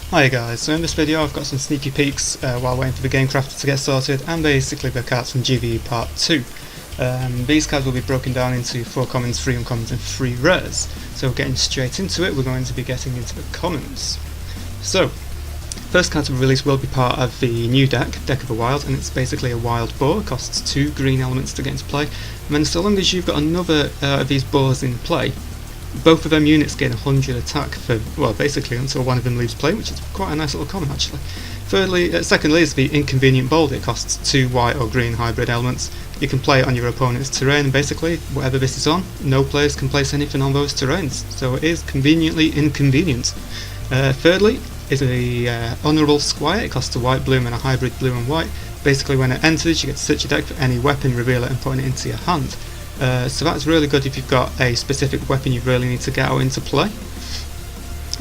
Hi guys, so in this video I've got some sneaky peeks while waiting for the game crafter to get sorted, and basically the cards from GvE Part 2. These cards will be broken down into 4 commons, 3 uncommons and 3 rares. So getting straight into it, we're going to be getting into the commons. So, first card to be released will be part of the new deck of the Wild, and it's basically a wild boar. It costs 2 green elements to get into play, and then so long as you've got another of these boars in play, both of them units gain 100 attack for, well, basically until one of them leaves play, which is quite a nice little common actually. Secondly is the Inconvenient Bold. It costs 2 white or green hybrid elements. You can play it on your opponent's terrain, and basically whatever this is on, no players can place anything on those terrains, so it is conveniently inconvenient. Thirdly is a Honourable Squire. It costs a white blue and a hybrid blue and white. Basically when it enters you get to search your deck for any weapon, reveal it and put it into your hand. So that's really good if you've got a specific weapon you really need to get out into play,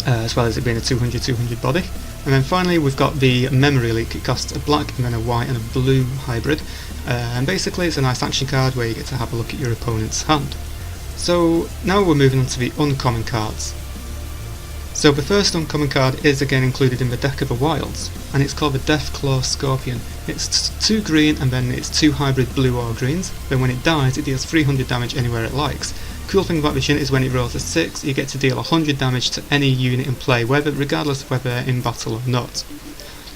as well as it being a 200-200 body. And then finally we've got the Memory Leak. It costs a black and then a white and a blue hybrid, and basically it's a nice action card where you get to have a look at your opponent's hand. So now we're moving on to the uncommon cards. So the first uncommon card is again included in the deck of the Wilds, and it's called the Deathclaw Scorpion. It's 2 green and then it's 2 hybrid blue or greens. Then when it dies it deals 300 damage anywhere it likes. Cool thing about this unit is when it rolls a 6 you get to deal 100 damage to any unit in play, regardless of whether they're in battle or not.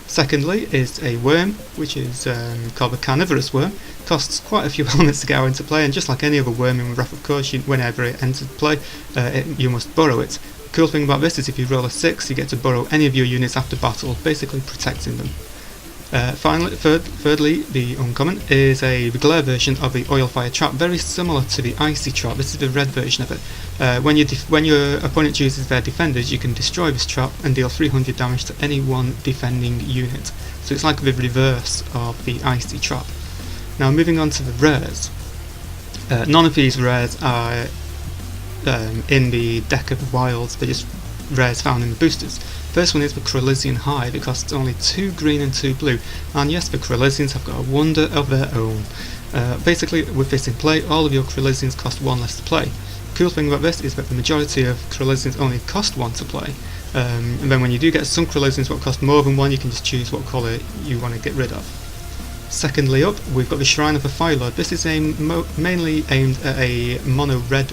Secondly is a worm, which is called the Carnivorous Worm. Costs quite a few elements to get out into play, and just like any other worm in Wrath of Course, whenever it enters play you must burrow it. Cool thing about this is if you roll a 6 you get to burrow any of your units after battle, basically protecting them. Thirdly, the uncommon is the glare version of the Oilfire Trap, very similar to the Icy Trap. This is the red version of it. When your opponent chooses their defenders, you can destroy this trap and deal 300 damage to any one defending unit. So it's like the reverse of the Icy Trap. Now moving on to the rares. None of these rares are in the deck of the Wilds, they're just rares found in the boosters. First one is the Krylisian Hive. It costs only 2 green and 2 blue, and yes, the Krylisians have got a wonder of their own. Basically with this in play, all of your Krylisians cost 1 less to play. Cool thing about this is that the majority of Krylisians only cost 1 to play, and then when you do get some Krylisians that cost more than 1, you can just choose what colour you want to get rid of. Secondly up, we've got the Shrine of the Firelord. This is mainly aimed at a mono red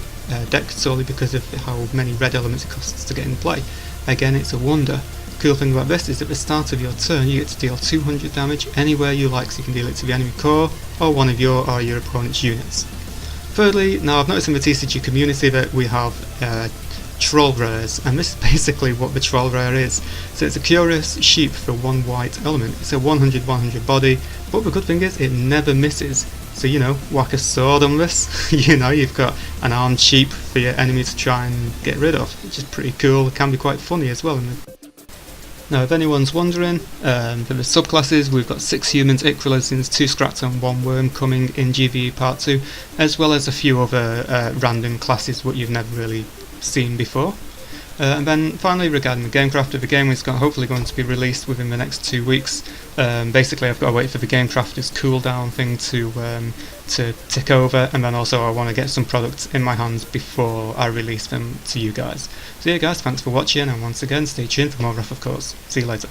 deck, solely because of how many red elements it costs to get in play. Again, it's a wonder. Cool thing about this is at the start of your turn you get to deal 200 damage anywhere you like, so you can deal it to the enemy core or one of your or your opponent's units. Thirdly, now I've noticed in the TCG community that we have troll rares, and this is basically what the troll rare is. So it's a Curious Sheep for 1 white element. It's a 100-100 body, but the good thing is it never misses. So you know, whack a sword on this, you know, you've got an armed sheep for your enemy to try and get rid of, which is pretty cool. It can be quite funny as well. Now if anyone's wondering, for the subclasses we've got 6 humans, 8 Krylisians, 2 Scrats and 1 worm coming in GvE Part 2, as well as a few other random classes what you've never really seen before. And then finally, regarding the game crafter, the game is hopefully going to be released within the next 2 weeks. Basically I've got to wait for the game crafter's cooldown thing to tick over, and then also I want to get some products in my hands before I release them to you guys. So yeah guys, thanks for watching, and once again stay tuned for more Wrath of Course. See you later.